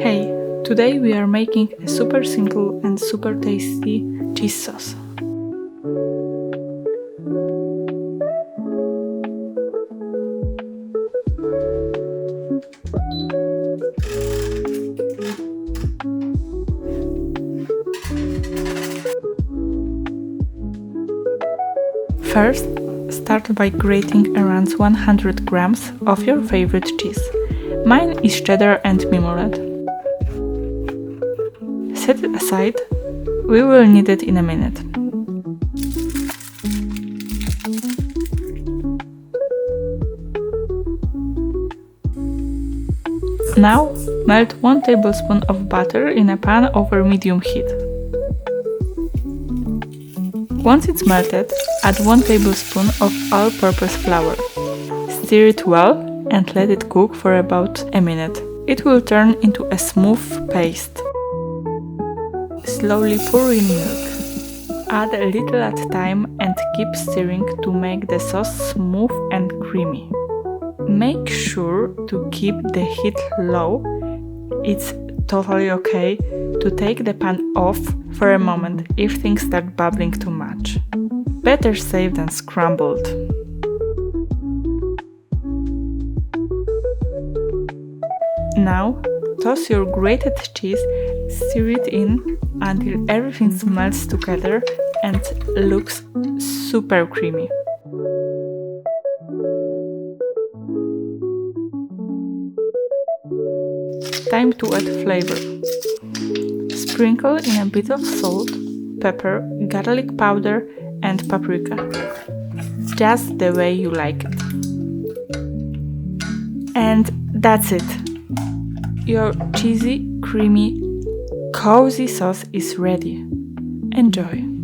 Hey, today we are making a super simple and super tasty cheese sauce. First, start by grating around 100 grams of your favorite cheese. Mine is cheddar and mimoled. Set it aside, we will need it in a minute. Now, melt 1 tablespoon of butter in a pan over medium heat. Once it's melted, add 1 tablespoon of all-purpose flour. Stir it well and let it cook for about a minute. It will turn into a smooth paste. Slowly pour in milk. Add a little at a time and keep stirring to make the sauce smooth and creamy. Make sure to keep the heat low. It's totally okay to take the pan off for a moment if things start bubbling too much. Better safe than scrambled. Now, toss your grated cheese, stir it in until everything smells together and looks super creamy. Time to add flavor. Sprinkle in a bit of salt, pepper, garlic powder and paprika. Just the way you like it. And that's it. Your cheesy, creamy, cozy sauce is ready. Enjoy!